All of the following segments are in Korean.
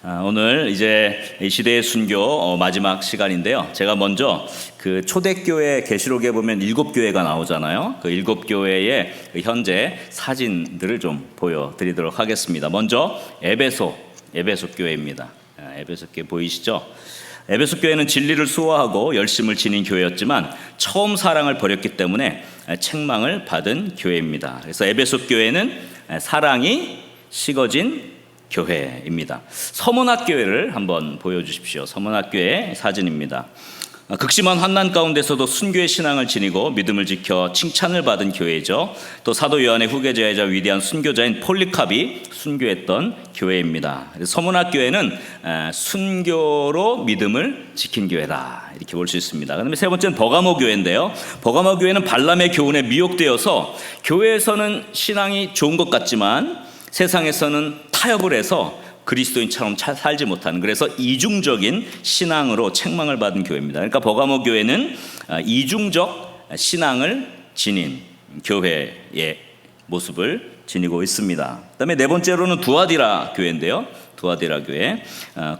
오늘 이제 이 시대의 순교 마지막 시간인데요. 제가 먼저 그 초대교회 계시록에 보면 7교회가 나오잖아요. 그 7교회의 그 현재 사진들을 좀 보여드리도록 하겠습니다. 먼저 에베소 교회입니다. 에베소 교회 보이시죠? 에베소 교회는 진리를 수호하고 열심을 지닌 교회였지만 처음 사랑을 버렸기 때문에 책망을 받은 교회입니다. 그래서 에베소 교회는 사랑이 식어진 교회입니다. 서문학 교회를 한번 보여주십시오. 서문학 교회 사진입니다. 극심한 환난 가운데서도 순교의 신앙을 지니고 믿음을 지켜 칭찬을 받은 교회죠. 또 사도 요한의 후계자이자 위대한 순교자인 폴리캅이 순교했던 교회입니다. 서문학 교회는 순교로 믿음을 지킨 교회다, 이렇게 볼 수 있습니다. 그다음에 세 번째는 버가모 교회인데요. 버가모 교회는 발람의 교훈에 미혹되어서 교회에서는 신앙이 좋은 것 같지만 세상에서는 타협을 해서 그리스도인처럼 살지 못하는, 그래서 이중적인 신앙으로 책망을 받은 교회입니다. 그러니까 버가모 교회는 이중적 신앙을 지닌 교회의 모습을 지니고 있습니다. 그다음에 네 번째로는 두아디라 교회인데요. 두아디라 교회,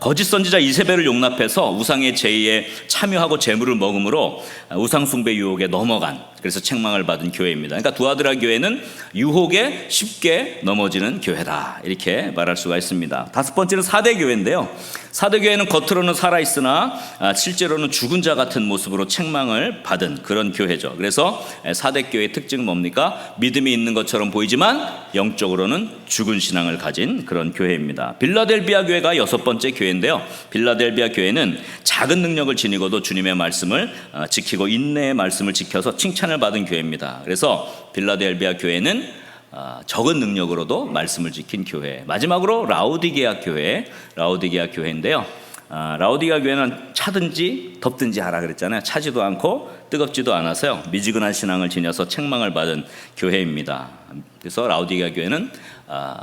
거짓 선지자 이세벨을 용납해서 우상의 제의에 참여하고 재물을 먹음으로 우상 숭배 유혹에 넘어간, 그래서 책망을 받은 교회입니다. 그러니까 두아디라 교회는 유혹에 쉽게 넘어지는 교회다, 이렇게 말할 수가 있습니다. 다섯 번째는 사대 교회인데요. 사대 교회는 겉으로는 살아있으나 실제로는 죽은 자 같은 모습으로 책망을 받은 그런 교회죠. 그래서 사대 교회의 특징은 뭡니까? 믿음이 있는 것처럼 보이지만 영적으로는 죽은 신앙을 가진 그런 교회입니다. 빌라델비아 교회가 여섯 번째 교회인데요. 빌라델비아 교회는 작은 능력을 지니고도 주님의 말씀을 지키고 인내의 말씀을 지켜서 칭찬을 받은 교회입니다. 그래서 빌라델비아 교회는 적은 능력으로도 말씀을 지킨 교회. 마지막으로 라오디게아 교회인데요. 라오디게아 교회는 차든지 덥든지 하라 그랬잖아요. 차지도 않고 뜨겁지도 않아서요, 미지근한 신앙을 지녀서 책망을 받은 교회입니다. 그래서 라오디게아 교회는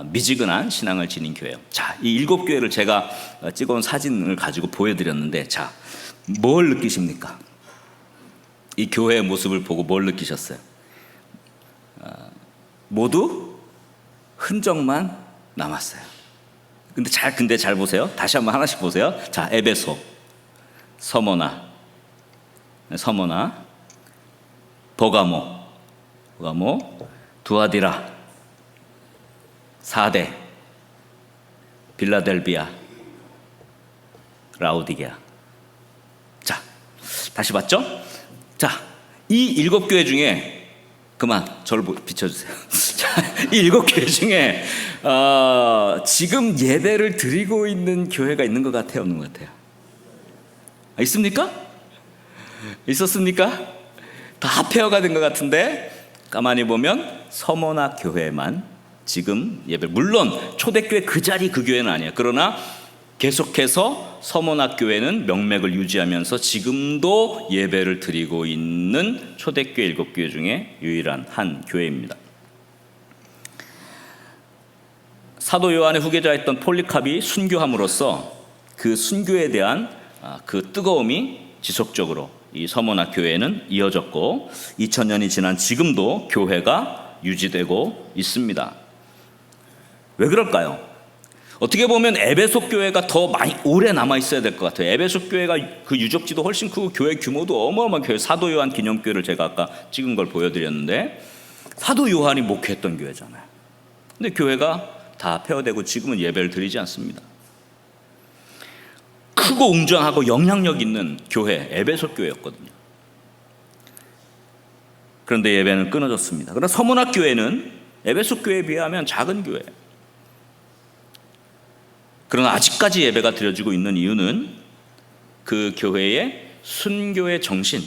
미지근한 신앙을 지닌 교회예요. 자, 이 7교회를 제가 찍어온 사진을 가지고 보여드렸는데, 자, 뭘 느끼십니까? 이 교회의 모습을 보고 뭘 느끼셨어요? 모두 흔적만 남았어요. 근데 잘 보세요. 다시 한번 하나씩 보세요. 자, 에베소, 서머나, 버가모, 두아디라, 사대, 빌라델비아, 라오디게아. 자, 다시 봤죠? 자, 이 7교회 중에, 그만 저를 비춰주세요. 이 7교회 중에 지금 예배를 드리고 있는 교회가 있는 것 같아요, 없는 것 같아요? 있습니까? 있었습니까? 다 합회화가 된 것 같은데, 가만히 보면 서머나 교회만 지금 예배, 물론 초대교회 그 자리 그 교회는 아니에요. 그러나 계속해서 서머나 교회는 명맥을 유지하면서 지금도 예배를 드리고 있는 초대교회 7교회 중에 유일한 한 교회입니다. 사도 요한의 후계자였던 폴리캅이 순교함으로써 그 순교에 대한 그 뜨거움이 지속적으로 이 서머나 교회는 이어졌고, 2000년이 지난 지금도 교회가 유지되고 있습니다. 왜 그럴까요? 어떻게 보면 에베소 교회가 더 많이 오래 남아 있어야 될 것 같아요. 에베소 교회가 그 유적지도 훨씬 크고 교회 규모도 어마어마한 교회, 사도 요한 기념교회를 제가 아까 찍은 걸 보여드렸는데, 사도 요한이 목회했던 교회잖아요. 근데 교회가 다 폐허되고 지금은 예배를 드리지 않습니다. 크고 웅장하고 영향력 있는 교회, 에베소 교회였거든요. 그런데 예배는 끊어졌습니다. 그러나 서문학 교회는 에베소 교회에 비하면 작은 교회. 그러나 아직까지 예배가 드려지고 있는 이유는 그 교회의 순교의 정신,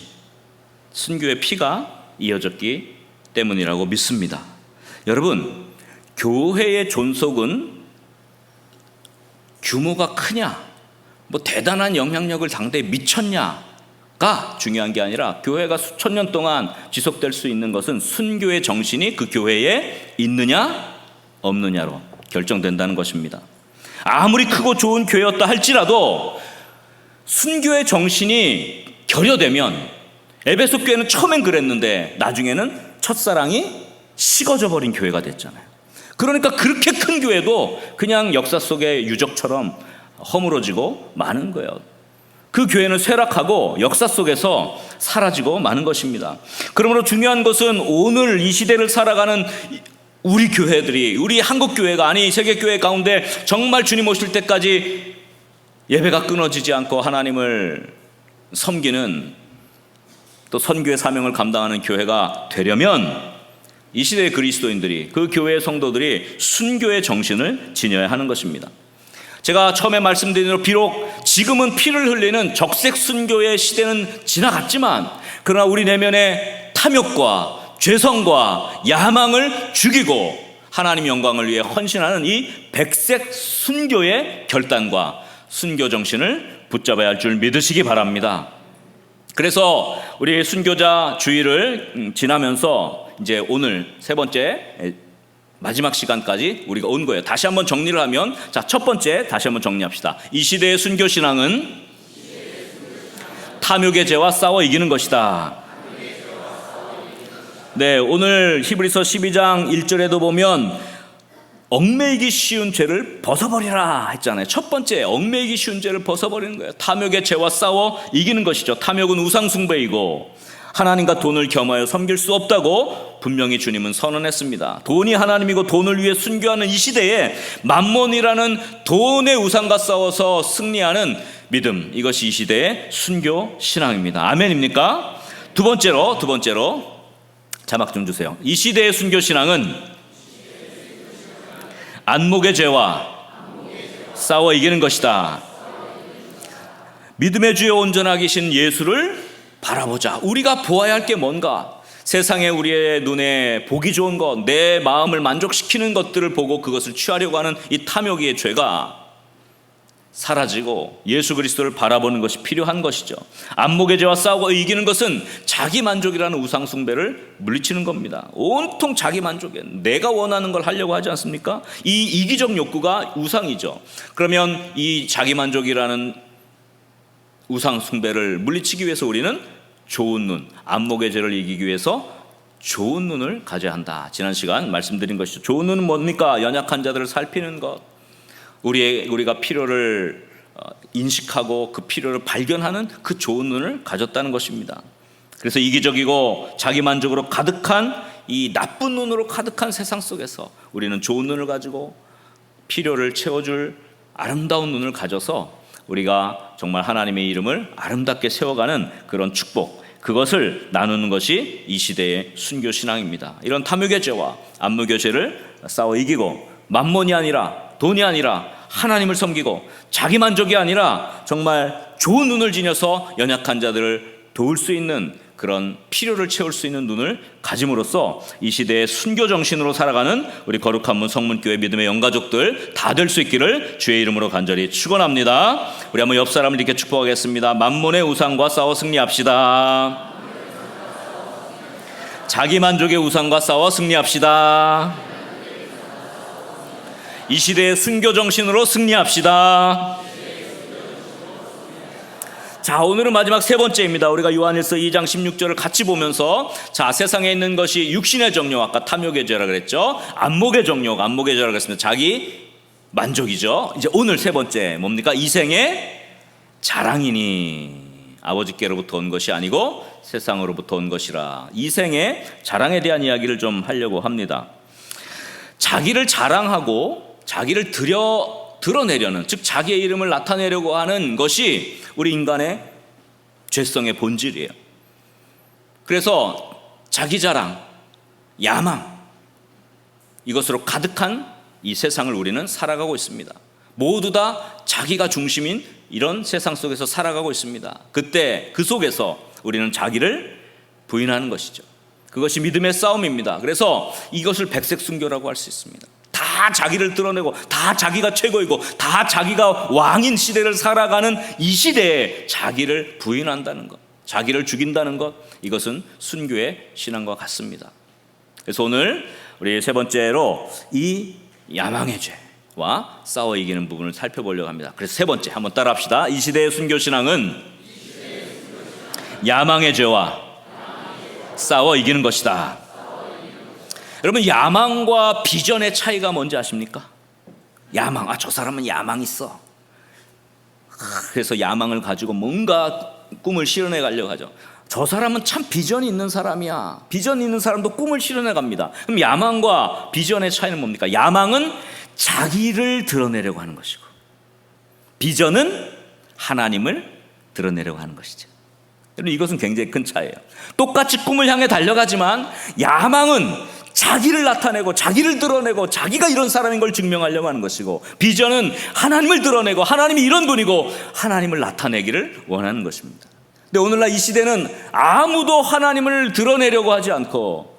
순교의 피가 이어졌기 때문이라고 믿습니다. 여러분, 교회의 존속은 규모가 크냐, 뭐 대단한 영향력을 당대에 미쳤냐가 중요한 게 아니라, 교회가 수천 년 동안 지속될 수 있는 것은 순교의 정신이 그 교회에 있느냐 없느냐로 결정된다는 것입니다. 아무리 크고 좋은 교회였다 할지라도 순교의 정신이 결여되면, 에베소 교회는 처음엔 그랬는데 나중에는 첫사랑이 식어져 버린 교회가 됐잖아요. 그러니까 그렇게 큰 교회도 그냥 역사 속의 유적처럼 허물어지고 마는 거예요. 그 교회는 쇠락하고 역사 속에서 사라지고 마는 것입니다. 그러므로 중요한 것은 오늘 이 시대를 살아가는 우리 교회들이, 우리 한국 교회가 아니 세계 교회 가운데 정말 주님 오실 때까지 예배가 끊어지지 않고 하나님을 섬기는, 또 선교의 사명을 감당하는 교회가 되려면 이 시대의 그리스도인들이, 그 교회의 성도들이 순교의 정신을 지녀야 하는 것입니다. 제가 처음에 말씀드린 대로 비록 지금은 피를 흘리는 적색 순교의 시대는 지나갔지만, 그러나 우리 내면의 탐욕과 죄성과 야망을 죽이고 하나님 영광을 위해 헌신하는 이 백색 순교의 결단과 순교 정신을 붙잡아야 할 줄 믿으시기 바랍니다. 그래서 우리 순교자 주일을 지나면서 이제 오늘 세 번째 마지막 시간까지 우리가 온 거예요. 다시 한번 정리를 하면, 자, 첫 번째 다시 한번 정리합시다. 이 시대의 순교 신앙은 탐욕의 죄와 싸워 이기는 것이다. 네, 오늘 히브리서 12장 1절에도 보면 얽매이기 쉬운 죄를 벗어버리라 했잖아요. 첫 번째, 얽매이기 쉬운 죄를 벗어버리는 거예요. 탐욕의 죄와 싸워 이기는 것이죠. 탐욕은 우상숭배이고 하나님과 돈을 겸하여 섬길 수 없다고 분명히 주님은 선언했습니다. 돈이 하나님이고 돈을 위해 순교하는 이 시대에 만몬이라는 돈의 우상과 싸워서 승리하는 믿음, 이것이 이 시대의 순교 신앙입니다. 아멘입니까? 두 번째로 자막 좀 주세요. 이 시대의 순교 신앙은 안목의 죄와 싸워 이기는 것이다. 믿음의 주여 온전하게 계신 예수를 바라보자. 우리가 보아야 할 게 뭔가? 세상에 우리의 눈에 보기 좋은 것, 내 마음을 만족시키는 것들을 보고 그것을 취하려고 하는 이 탐욕의 죄가 사라지고 예수 그리스도를 바라보는 것이 필요한 것이죠. 안목의 죄와 싸우고 이기는 것은 자기 만족이라는 우상 숭배를 물리치는 겁니다. 온통 자기 만족에 내가 원하는 걸 하려고 하지 않습니까? 이 이기적 욕구가 우상이죠. 그러면 이 자기 만족이라는 우상 숭배를 물리치기 위해서 우리는 좋은 눈, 안목의 죄를 이기기 위해서 좋은 눈을 가져야 한다. 지난 시간 말씀드린 것이죠. 좋은 눈은 뭡니까? 연약한 자들을 살피는 것, 우리가 필요를 인식하고 그 필요를 발견하는 그 좋은 눈을 가졌다는 것입니다. 그래서 이기적이고 자기만족으로 가득한 이 나쁜 눈으로 가득한 세상 속에서 우리는 좋은 눈을 가지고 필요를 채워줄 아름다운 눈을 가져서 우리가 정말 하나님의 이름을 아름답게 세워가는 그런 축복, 그것을 나누는 것이 이 시대의 순교 신앙입니다. 이런 탐욕의 죄와 안목의 죄를 싸워 이기고 만몬이 아니라, 돈이 아니라 하나님을 섬기고 자기 만족이 아니라 정말 좋은 눈을 지녀서 연약한 자들을 도울 수 있는, 그런 필요를 채울 수 있는 눈을 가짐으로써 이 시대의 순교 정신으로 살아가는 우리 거룩한 문 성문교회 믿음의 영가족들 다 될 수 있기를 주의 이름으로 간절히 축원합니다. 우리 한번 옆 사람을 이렇게 축복하겠습니다. 만몬의 우상과 싸워 승리합시다. 자기 만족의 우상과 싸워 승리합시다. 이 시대의 순교 정신으로 승리합시다. 자, 오늘은 마지막 세 번째입니다. 우리가 요한일서 2장 16절을 같이 보면서, 자, 세상에 있는 것이 육신의 정욕, 아까 탐욕의 죄라 그랬죠. 안목의 정욕, 안목의 죄라 그랬습니다. 자기 만족이죠. 이제 오늘 세 번째 뭡니까? 이생의 자랑이니, 아버지께로부터 온 것이 아니고 세상으로부터 온 것이라. 이생의 자랑에 대한 이야기를 좀 하려고 합니다. 자기를 자랑하고 자기를 드러내려는, 즉 자기의 이름을 나타내려고 하는 것이 우리 인간의 죄성의 본질이에요. 그래서 자기 자랑, 야망, 이것으로 가득한 이 세상을 우리는 살아가고 있습니다. 모두 다 자기가 중심인 이런 세상 속에서 살아가고 있습니다. 그때 그 속에서 우리는 자기를 부인하는 것이죠. 그것이 믿음의 싸움입니다. 그래서 이것을 백색 순교라고 할 수 있습니다. 다 자기를 드러내고 다 자기가 최고이고 다 자기가 왕인 시대를 살아가는 이 시대에 자기를 부인한다는 것, 자기를 죽인다는 것, 이것은 순교의 신앙과 같습니다. 그래서 오늘 우리 세 번째로 이 야망의 죄와 싸워 이기는 부분을 살펴보려고 합니다. 그래서 세 번째 한번 따라합시다. 이 시대의 순교 신앙은 야망의 죄와 싸워 이기는 것이다. 여러분, 야망과 비전의 차이가 뭔지 아십니까? 야망, 저 사람은 야망 있어. 그래서 야망을 가지고 뭔가 꿈을 실현해 가려고 하죠. 저 사람은 참 비전이 있는 사람이야. 비전 있는 사람도 꿈을 실현해 갑니다. 그럼 야망과 비전의 차이는 뭡니까? 야망은 자기를 드러내려고 하는 것이고, 비전은 하나님을 드러내려고 하는 것이죠. 여러분, 이것은 굉장히 큰 차이예요. 똑같이 꿈을 향해 달려가지만 야망은 자기를 나타내고 자기를 드러내고 자기가 이런 사람인 걸 증명하려고 하는 것이고, 비전은 하나님을 드러내고 하나님이 이런 분이고 하나님을 나타내기를 원하는 것입니다. 근데 오늘날 이 시대는 아무도 하나님을 드러내려고 하지 않고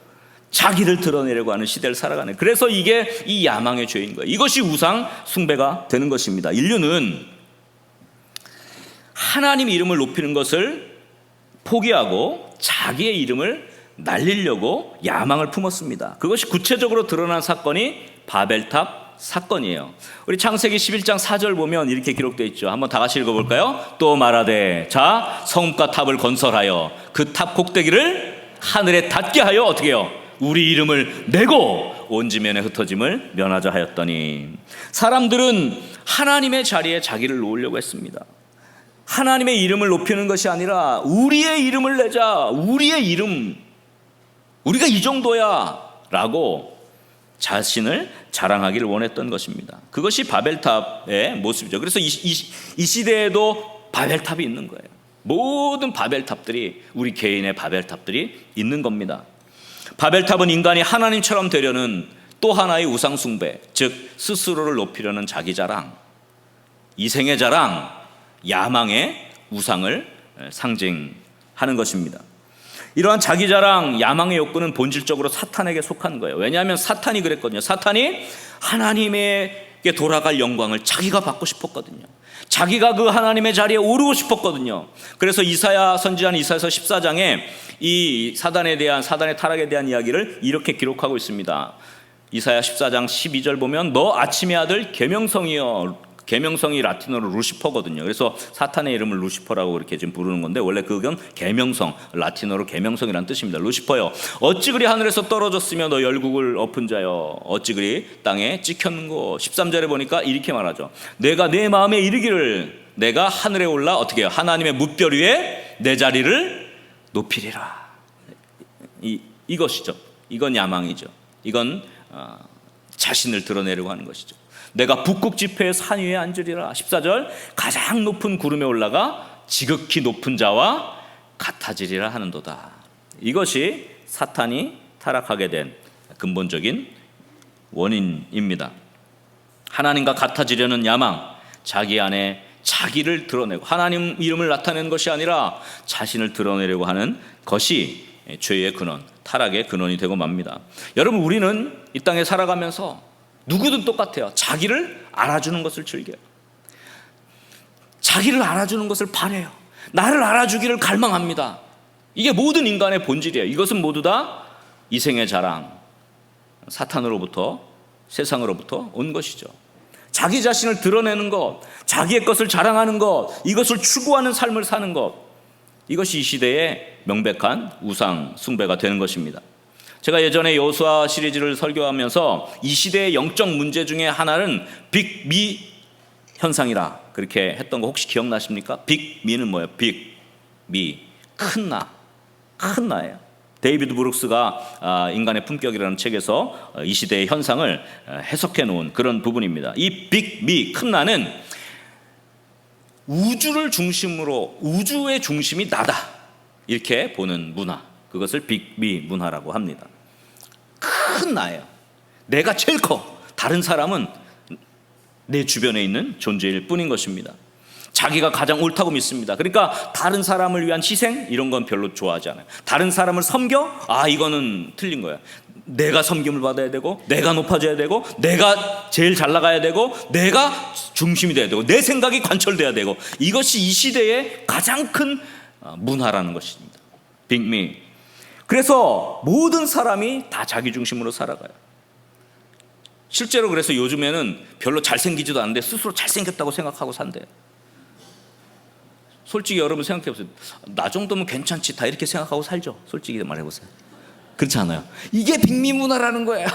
자기를 드러내려고 하는 시대를 살아가는, 그래서 이게 이 야망의 죄인 거예요. 이것이 우상 숭배가 되는 것입니다. 인류는 하나님 이름을 높이는 것을 포기하고 자기의 이름을 날리려고 야망을 품었습니다. 그것이 구체적으로 드러난 사건이 바벨탑 사건이에요. 우리 창세기 11장 4절 보면 이렇게 기록되어 있죠. 한번 다 같이 읽어볼까요? 또 말하되 자 성읍과 탑을 건설하여 그 탑 꼭대기를 하늘에 닿게 하여 어떻게 해요? 우리 이름을 내고 온 지면에 흩어짐을 면하자 하였더니, 사람들은 하나님의 자리에 자기를 놓으려고 했습니다. 하나님의 이름을 높이는 것이 아니라 우리의 이름을 내자, 우리의 이름, 우리가 이 정도야 라고 자신을 자랑하기를 원했던 것입니다. 그것이 바벨탑의 모습이죠. 그래서 이 시대에도 바벨탑이 있는 거예요. 모든 바벨탑들이 우리 개인의 바벨탑들이 있는 겁니다. 바벨탑은 인간이 하나님처럼 되려는 또 하나의 우상 숭배, 즉 스스로를 높이려는 자기 자랑, 이생의 자랑, 야망의 우상을 상징하는 것입니다. 이러한 자기 자랑, 야망의 욕구는 본질적으로 사탄에게 속한 거예요. 왜냐하면 사탄이 그랬거든요. 사탄이 하나님에게 돌아갈 영광을 자기가 받고 싶었거든요. 자기가 그 하나님의 자리에 오르고 싶었거든요. 그래서 이사야 선지자는 이사야서 14장에 이 사단의 타락에 대한 이야기를 이렇게 기록하고 있습니다. 이사야 14장 12절 보면 너 아침의 아들 계명성이여, 계명성이 라틴어로 루시퍼거든요. 그래서 사탄의 이름을 루시퍼라고 이렇게 지금 부르는 건데, 원래 그건 계명성, 라틴어로 계명성이라는 뜻입니다. 루시퍼요, 어찌 그리 하늘에서 떨어졌으며 너 열국을 엎은 자여, 어찌 그리 땅에 찍혔는고. 13절에 보니까 이렇게 말하죠. 내가 내 마음에 이르기를 내가 하늘에 올라 어떻게 해요? 하나님의 뭇별 위에 내 자리를 높이리라. 이것이죠. 이건 야망이죠. 이건 자신을 드러내려고 하는 것이죠. 내가 북극 지폐의 산 위에 앉으리라. 14절 가장 높은 구름에 올라가 지극히 높은 자와 같아지리라 하는도다. 이것이 사탄이 타락하게 된 근본적인 원인입니다. 하나님과 같아지려는 야망, 자기 안에 자기를 드러내고 하나님 이름을 나타내는 것이 아니라 자신을 드러내려고 하는 것이 죄의 근원, 타락의 근원이 되고 맙니다. 여러분, 우리는 이 땅에 살아가면서 누구든 똑같아요. 자기를 알아주는 것을 즐겨요. 자기를 알아주는 것을 바라요. 나를 알아주기를 갈망합니다. 이게 모든 인간의 본질이에요. 이것은 모두 다 이생의 자랑, 사탄으로부터, 세상으로부터 온 것이죠. 자기 자신을 드러내는 것, 자기의 것을 자랑하는 것, 이것을 추구하는 삶을 사는 것, 이것이 이 시대의 명백한 우상 숭배가 되는 것입니다. 제가 예전에 여호수아 시리즈를 설교하면서 이 시대의 영적 문제 중에 하나는 빅미 현상이라 그렇게 했던 거 혹시 기억나십니까? 빅미는 뭐예요? 빅미, 큰 나예요. 데이비드 브룩스가 인간의 품격이라는 책에서 이 시대의 현상을 해석해 놓은 그런 부분입니다. 이 빅미, 큰 나는 우주를 중심으로, 우주의 중심이 나다 이렇게 보는 문화, 그것을 빅미 문화라고 합니다. 큰 나예요. 내가 제일 커. 다른 사람은 내 주변에 있는 존재일 뿐인 것입니다. 자기가 가장 옳다고 믿습니다. 그러니까 다른 사람을 위한 희생 이런 건 별로 좋아하지 않아요. 다른 사람을 섬겨? 이거는 틀린 거야. 내가 섬김을 받아야 되고, 내가 높아져야 되고, 내가 제일 잘 나가야 되고, 내가 중심이 돼야 되고, 내 생각이 관철돼야 되고, 이것이 이 시대의 가장 큰 문화라는 것입니다. 빅미. 그래서 모든 사람이 다 자기 중심으로 살아가요. 실제로 그래서 요즘에는 별로 잘생기지도 않은데 스스로 잘생겼다고 생각하고 산대요. 솔직히 여러분 생각해보세요. 나 정도면 괜찮지, 다 이렇게 생각하고 살죠. 솔직히 말해보세요. 그렇지 않아요? 이게 빅미 문화라는 거예요.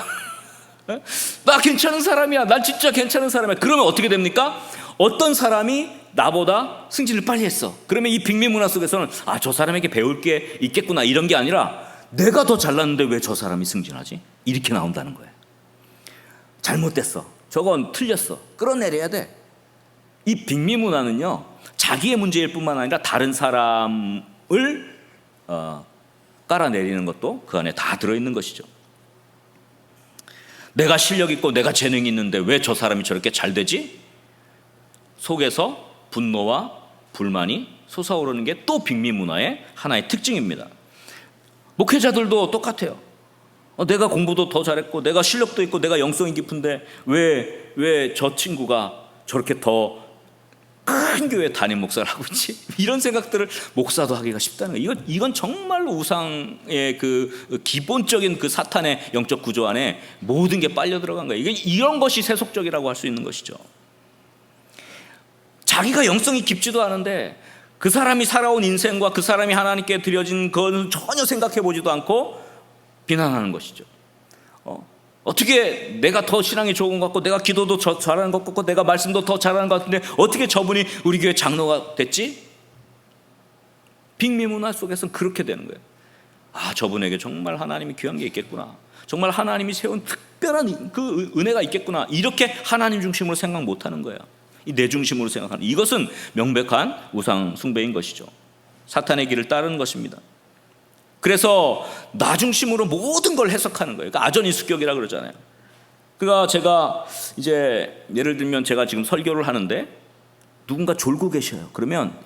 나 괜찮은 사람이야. 난 진짜 괜찮은 사람이야. 그러면 어떻게 됩니까? 어떤 사람이 나보다 승진을 빨리 했어. 그러면 이 빅미 문화 속에서는 아, 저 사람에게 배울 게 있겠구나 이런 게 아니라 내가 더 잘났는데 왜 저 사람이 승진하지? 이렇게 나온다는 거예요. 잘못됐어. 저건 틀렸어. 끌어내려야 돼. 이 빅미 문화는요, 자기의 문제일 뿐만 아니라 다른 사람을 깔아내리는 것도 그 안에 다 들어있는 것이죠. 내가 실력 있고 내가 재능이 있는데 왜 저 사람이 저렇게 잘 되지? 속에서 분노와 불만이 솟아오르는 게 또 빅미 문화의 하나의 특징입니다. 목회자들도 똑같아요. 내가 공부도 더 잘했고 내가 실력도 있고 내가 영성이 깊은데 왜 저 친구가 저렇게 더 큰 교회 담임 목사를 하고 있지? 이런 생각들을 목사도 하기가 쉽다는 거예요. 이건 정말로 우상의 그 기본적인 그 사탄의 영적 구조 안에 모든 게 빨려 들어간 거예요. 이런 것이 세속적이라고 할 수 있는 것이죠. 자기가 영성이 깊지도 않은데 그 사람이 살아온 인생과 그 사람이 하나님께 드려진 그건 전혀 생각해 보지도 않고 비난하는 것이죠. 어떻게 내가 더 신앙이 좋은 것 같고 내가 기도도 잘하는 것 같고 내가 말씀도 더 잘하는 것 같은데 어떻게 저분이 우리 교회 장로가 됐지? 빅미 문화 속에서는 그렇게 되는 거예요. 아, 저분에게 정말 하나님이 귀한 게 있겠구나. 정말 하나님이 세운 특별한 그 은혜가 있겠구나. 이렇게 하나님 중심으로 생각 못하는 거예요. 이 내 중심으로 생각하는, 이것은 명백한 우상 숭배인 것이죠. 사탄의 길을 따르는 것입니다. 그래서 나 중심으로 모든 걸 해석하는 거예요. 그러니까 아전인수격이라고 그러잖아요. 그러니까 제가 이제 예를 들면 제가 지금 설교를 하는데 누군가 졸고 계셔요. 그러면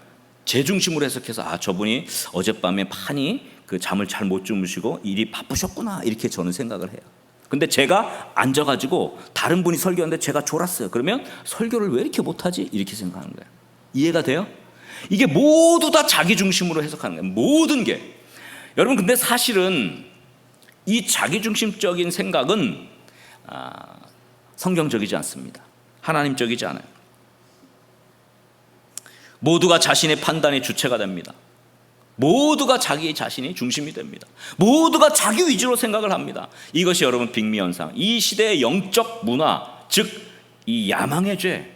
제 중심으로 해석해서 아, 저분이 어젯밤에 많이 그 잠을 잘 못 주무시고 일이 바쁘셨구나 이렇게 저는 생각을 해요. 근데 제가 앉아가지고 다른 분이 설교하는데 제가 졸았어요. 그러면 설교를 왜 이렇게 못하지? 이렇게 생각하는 거예요. 이해가 돼요? 이게 모두 다 자기 중심으로 해석하는 거예요. 모든 게. 여러분, 근데 사실은 이 자기중심적인 생각은 성경적이지 않습니다. 하나님적이지 않아요. 모두가 자신의 판단의 주체가 됩니다. 모두가 자기 자신이 중심이 됩니다. 모두가 자기 위주로 생각을 합니다. 이것이 여러분 빅미 현상, 이 시대의 영적 문화, 즉 이 야망의 죄,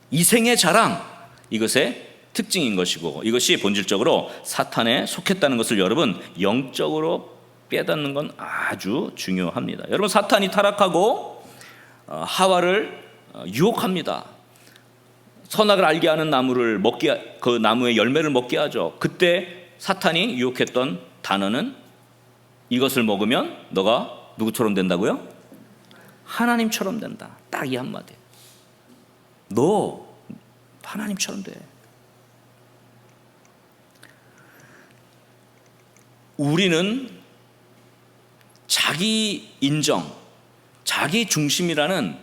이생의 자랑, 이것의 특징인 것이고, 이것이 본질적으로 사탄에 속했다는 것을 여러분 영적으로 깨닫는 건 아주 중요합니다. 여러분, 사탄이 타락하고 하와를 유혹합니다. 선악을 알게 하는 나무를 그 나무의 열매를 먹게 하죠. 그때 사탄이 유혹했던 단어는 이것을 먹으면 너가 누구처럼 된다고요? 하나님처럼 된다. 딱 이 한마디. 너 하나님처럼 돼. 우리는 자기 인정, 자기 중심이라는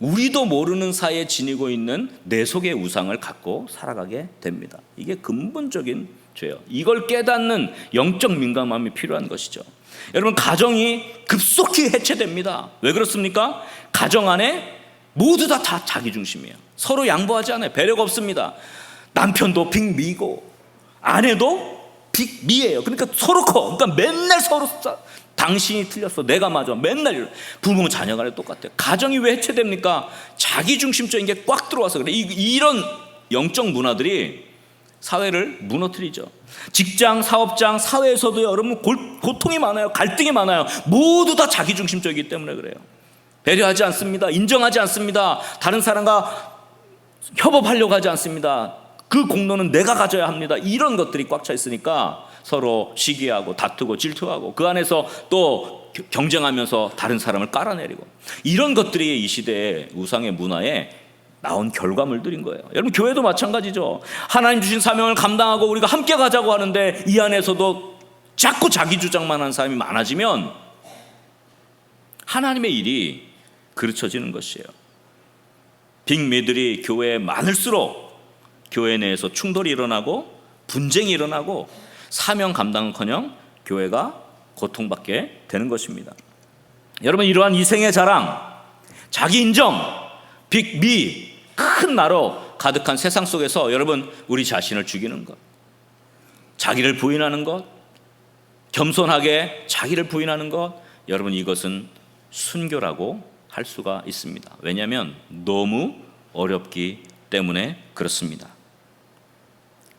우리도 모르는 사이에 지니고 있는 내 속의 우상을 갖고 살아가게 됩니다. 이게 근본적인 죄예요. 이걸 깨닫는 영적 민감함이 필요한 것이죠. 여러분, 가정이 급속히 해체됩니다. 왜 그렇습니까? 가정 안에 모두 다 자기 중심이에요. 서로 양보하지 않아요. 배려가 없습니다. 남편도 빅미고 아내도 빅미예요. 그러니까 서로 그러니까 맨날 서로 당신이 틀렸어, 내가 맞아, 맨날. 부모 자녀 간에 똑같아요. 가정이 왜 해체됩니까? 자기중심적인 게 꽉 들어와서 그래. 이런 영적 문화들이 사회를 무너뜨리죠. 직장, 사업장, 사회에서도 여러분 고통이 많아요. 갈등이 많아요. 모두 다 자기중심적이기 때문에 그래요. 배려하지 않습니다. 인정하지 않습니다. 다른 사람과 협업하려고 하지 않습니다. 그 공로는 내가 가져야 합니다. 이런 것들이 꽉 차 있으니까 서로 시기하고 다투고 질투하고 그 안에서 또 경쟁하면서 다른 사람을 깔아내리고, 이런 것들이 이 시대의 우상의 문화에 나온 결과물들인 거예요. 여러분, 교회도 마찬가지죠. 하나님 주신 사명을 감당하고 우리가 함께 가자고 하는데 이 안에서도 자꾸 자기 주장만 하는 사람이 많아지면 하나님의 일이 그르쳐지는 것이에요. 빅미들이 교회에 많을수록 교회 내에서 충돌이 일어나고 분쟁이 일어나고 사명 감당은커녕 교회가 고통받게 되는 것입니다. 여러분, 이러한 이생의 자랑, 자기 인정, 빅미, 큰 나로 가득한 세상 속에서 여러분, 우리 자신을 죽이는 것, 자기를 부인하는 것, 겸손하게 자기를 부인하는 것, 여러분, 이것은 순교라고 할 수가 있습니다. 왜냐하면 너무 어렵기 때문에 그렇습니다.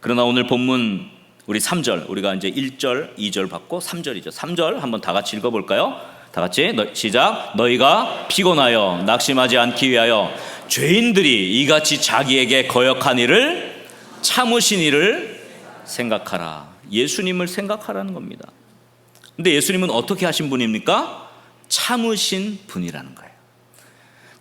그러나 오늘 본문 우리 3절, 우리가 이제 1절, 2절 받고 3절이죠. 3절 한번 다 같이 읽어볼까요? 다 같이 시작. 너희가 피곤하여 낙심하지 않기 위하여 죄인들이 이같이 자기에게 거역한 일을 참으신 일을 생각하라. 예수님을 생각하라는 겁니다. 근데 예수님은 어떻게 하신 분입니까? 참으신 분이라는 거예요.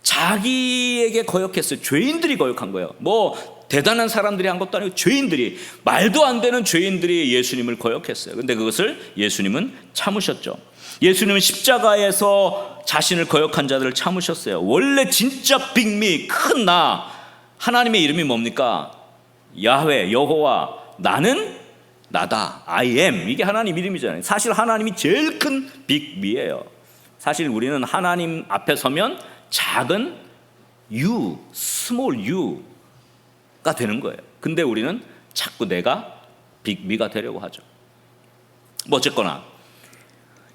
자기에게 거역했어요. 죄인들이 거역한 거예요. 뭐 대단한 사람들이 한 것도 아니고 죄인들이, 말도 안 되는 죄인들이 예수님을 거역했어요. 근데 그것을 예수님은 참으셨죠. 예수님은 십자가에서 자신을 거역한 자들을 참으셨어요. 원래 진짜 빅미, 큰 나, 하나님의 이름이 뭡니까? 야훼, 여호와, 나는 나다, I am. 이게 하나님 이름이잖아요. 사실 하나님이 제일 큰 빅미예요. 사실 우리는 하나님 앞에 서면 작은 you, small you가 되는 거예요. 근데 우리는 자꾸 내가 빅미가 되려고 하죠. 뭐 어쨌거나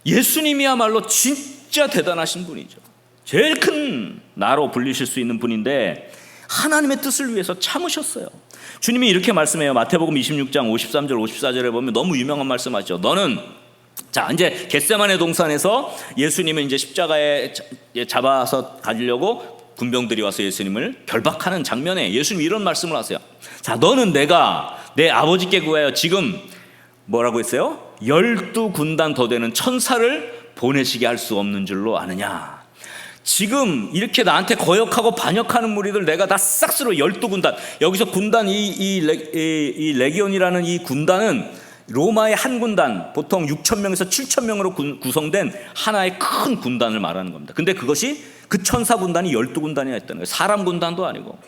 예수님이야말로 진짜 대단하신 분이죠. 제일 큰 나로 불리실 수 있는 분인데 하나님의 뜻을 위해서 참으셨어요. 주님이 이렇게 말씀해요. 마태복음 26장 53절 54절에 보면 너무 유명한 말씀하죠. 너는, 자, 이제 겟세마네 동산에서 예수님을 이제 십자가에 잡아서 가지려고 군병들이 와서 예수님을 결박하는 장면에 예수님이 이런 말씀을 하세요. 자, 너는 내가 내 아버지께 구하여 지금 뭐라고 했어요? 12군단 더 되는 천사를 보내시게 할 수 없는 줄로 아느냐. 지금 이렇게 나한테 거역하고 반역하는 무리들 내가 다 싹쓸어 12군단. 여기서 군단, 이 레기온이라는 이 군단은 로마의 한 군단, 보통 6,000명에서 7,000명으로 구성된 하나의 큰 군단을 말하는 겁니다. 근데 그것이 그 천사 군단이 12군단이나 있다는 거예요. 사람 군단도 아니고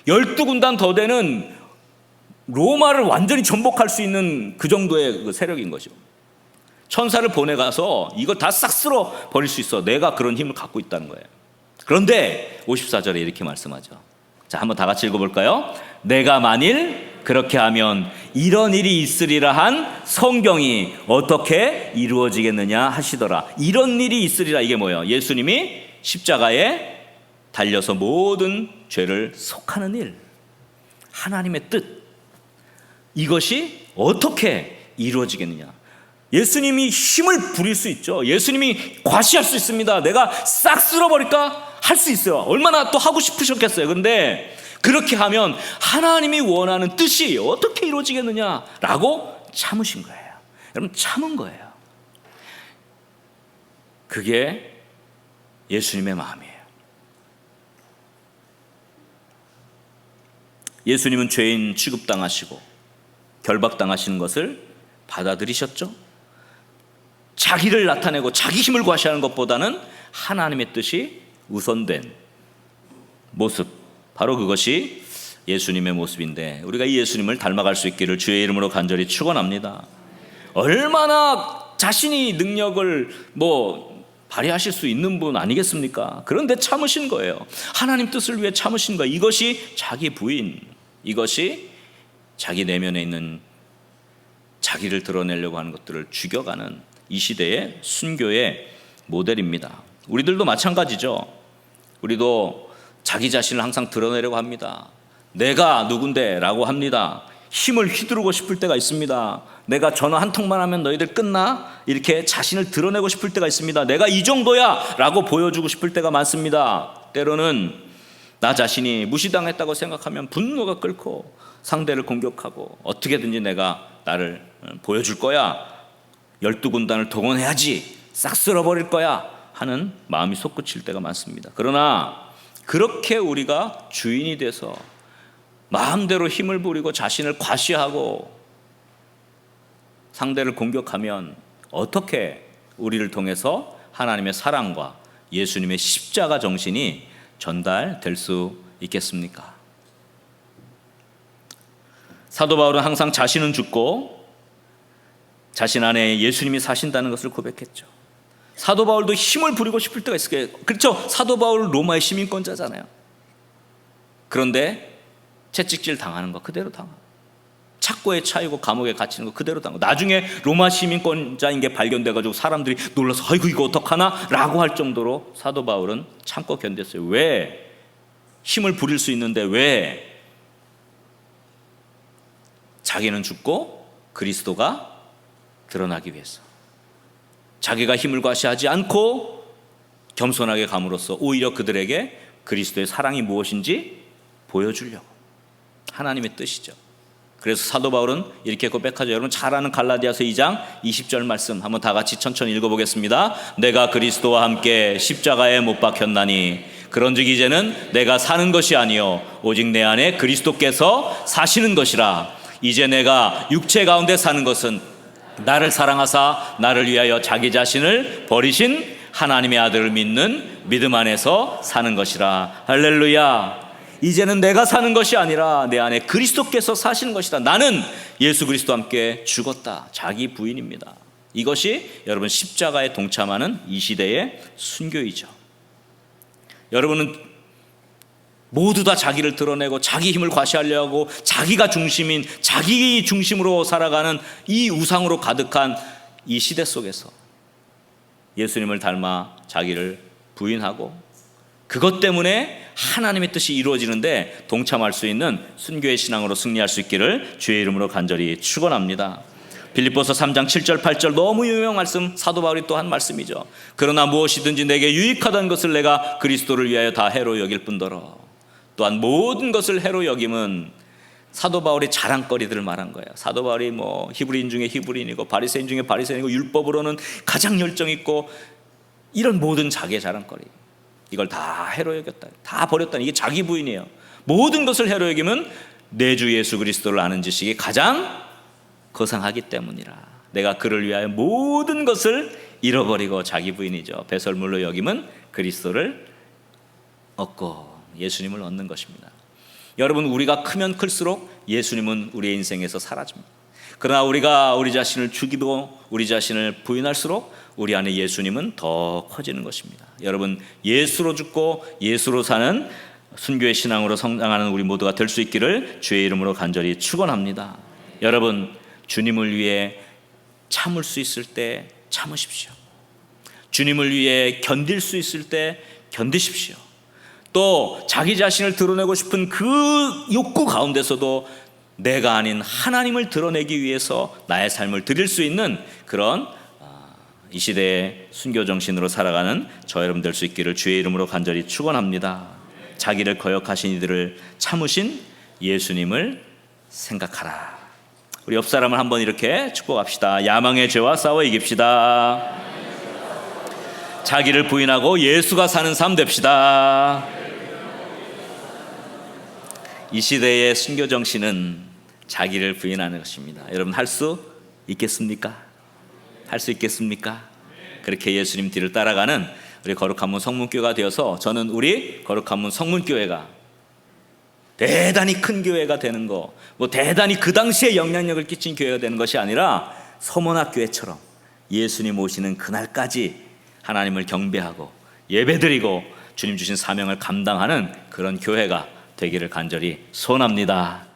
12군단 더 되는 로마를 완전히 전복할 수 있는 그 정도의 그 세력인 거죠. 천사를 보내가서 이걸 다 싹 쓸어 버릴 수 있어. 내가 그런 힘을 갖고 있다는 거예요. 그런데 54절에 이렇게 말씀하죠. 자, 한번 다 같이 읽어볼까요? 내가 만일 그렇게 하면 이런 일이 있으리라 한 성경이 어떻게 이루어지겠느냐 하시더라. 이런 일이 있으리라, 이게 뭐예요? 예수님이 십자가에 달려서 모든 죄를 속하는 일, 하나님의 뜻, 이것이 어떻게 이루어지겠느냐. 예수님이 힘을 부릴 수 있죠. 예수님이 과시할 수 있습니다. 내가 싹 쓸어버릴까? 할 수 있어요. 얼마나 또 하고 싶으셨겠어요. 근데 그렇게 하면 하나님이 원하는 뜻이 어떻게 이루어지겠느냐라고 참으신 거예요. 여러분, 참은 거예요. 그게 예수님의 마음이에요. 예수님은 죄인 취급당하시고 결박당하시는 것을 받아들이셨죠. 자기를 나타내고 자기 힘을 과시하는 것보다는 하나님의 뜻이 우선된 모습, 바로 그것이 예수님의 모습인데 우리가 이 예수님을 닮아갈 수 있기를 주의 이름으로 간절히 축원합니다. 얼마나 자신이 능력을 발휘하실 수 있는 분 아니겠습니까? 그런데 참으신 거예요. 하나님 뜻을 위해 참으신 거예요. 이것이 자기 부인, 이것이 자기 내면에 있는 자기를 드러내려고 하는 것들을 죽여가는 이 시대의 순교의 모델입니다. 우리들도 마찬가지죠. 우리도 자기 자신을 항상 드러내려고 합니다. 내가 누군데 라고 합니다. 힘을 휘두르고 싶을 때가 있습니다. 내가 전화 한 통만 하면 너희들 끝나? 이렇게 자신을 드러내고 싶을 때가 있습니다. 내가 이 정도야 라고 보여주고 싶을 때가 많습니다. 때로는 나 자신이 무시당했다고 생각하면 분노가 끓고 상대를 공격하고 어떻게든지 내가 나를 보여줄 거야, 12군단을 동원해야지, 싹 쓸어버릴 거야 하는 마음이 솟구칠 때가 많습니다. 그러나 그렇게 우리가 주인이 돼서 마음대로 힘을 부리고 자신을 과시하고 상대를 공격하면 어떻게 우리를 통해서 하나님의 사랑과 예수님의 십자가 정신이 전달될 수 있겠습니까? 사도 바울은 항상 자신은 죽고 자신 안에 예수님이 사신다는 것을 고백했죠. 사도 바울도 힘을 부리고 싶을 때가 있을 거예요. 그렇죠? 사도 바울 로마의 시민권자잖아요. 그런데 채찍질 당하는 거 그대로 당하고, 착고에 차이고 감옥에 갇히는 거 그대로 당하고, 나중에 로마 시민권자인 게 발견돼가지고 사람들이 놀라서 아이고 이거 어떡하나 라고 할 정도로 사도 바울은 참고 견뎠어요. 왜? 힘을 부릴 수 있는데 왜 자기는 죽고 그리스도가 드러나기 위해서 자기가 힘을 과시하지 않고 겸손하게 감으로써 오히려 그들에게 그리스도의 사랑이 무엇인지 보여주려고 하나님의 뜻이죠. 그래서 사도 바울은 이렇게 고백하죠. 여러분 잘 아는 갈라디아서 2장 20절 말씀 한번 다 같이 천천히 읽어보겠습니다. 내가 그리스도와 함께 십자가에 못 박혔나니 그런즉 이제는 내가 사는 것이 아니요 오직 내 안에 그리스도께서 사시는 것이라. 이제 내가 육체 가운데 사는 것은 나를 사랑하사 나를 위하여 자기 자신을 버리신 하나님의 아들을 믿는 믿음 안에서 사는 것이라. 할렐루야. 이제는 내가 사는 것이 아니라 내 안에 그리스도께서 사시는 것이다. 나는 예수 그리스도와 함께 죽었다. 자기 부인입니다. 이것이 여러분 십자가에 동참하는 이 시대의 순교이죠. 여러분은 모두 다 자기를 드러내고 자기 힘을 과시하려 하고 자기가 중심인 자기 중심으로 살아가는 이 우상으로 가득한 이 시대 속에서 예수님을 닮아 자기를 부인하고 그것 때문에 하나님의 뜻이 이루어지는데 동참할 수 있는 순교의 신앙으로 승리할 수 있기를 주의 이름으로 간절히 축원합니다. 빌립보서 3장 7절 8절 너무 유명한 말씀, 사도 바울이 또 한 말씀이죠. 그러나 무엇이든지 내게 유익하다는 것을 내가 그리스도를 위하여 다 해로 여길 뿐더러. 또한 모든 것을 해로 여김은 사도 바울이 자랑거리들을 말한 거예요. 사도 바울이 히브리인 중에 히브리인이고 바리새인 중에 바리새인이고 율법으로는 가장 열정 있고 이런 모든 자기의 자랑거리, 이걸 다 해로 여겼다, 다 버렸다. 이게 자기 부인이에요. 모든 것을 해로 여기면 내 주 예수 그리스도를 아는 지식이 가장 거상하기 때문이라. 내가 그를 위하여 모든 것을 잃어버리고 자기 부인이죠. 배설물로 여기면 그리스도를 얻고 예수님을 얻는 것입니다. 여러분, 우리가 크면 클수록 예수님은 우리의 인생에서 사라집니다. 그러나 우리가 우리 자신을 죽이고 우리 자신을 부인할수록 우리 안에 예수님은 더 커지는 것입니다. 여러분, 예수로 죽고 예수로 사는 순교의 신앙으로 성장하는 우리 모두가 될 수 있기를 주의 이름으로 간절히 축원합니다. 여러분, 주님을 위해 참을 수 있을 때 참으십시오. 주님을 위해 견딜 수 있을 때 견디십시오. 또 자기 자신을 드러내고 싶은 그 욕구 가운데서도 내가 아닌 하나님을 드러내기 위해서 나의 삶을 드릴 수 있는 그런 이 시대의 순교 정신으로 살아가는 저 여러분 될 수 있기를 주의 이름으로 간절히 축원합니다. 자기를 거역하신 이들을 참으신 예수님을 생각하라. 우리 옆 사람을 한번 이렇게 축복합시다. 야망의 죄와 싸워 이깁시다. 자기를 부인하고 예수가 사는 삶 됩시다. 이 시대의 순교 정신은 자기를 부인하는 것입니다. 여러분, 할 수 있겠습니까? 할 수 있겠습니까? 그렇게 예수님 뒤를 따라가는 우리 거룩한 문 성문교회가 되어서 저는 우리 거룩한 문 성문교회가 대단히 큰 교회가 되는 거, 대단히 그 당시에 영향력을 끼친 교회가 되는 것이 아니라 서문학교회처럼 예수님 오시는 그날까지 하나님을 경배하고 예배드리고 주님 주신 사명을 감당하는 그런 교회가 되기를 간절히 소원합니다.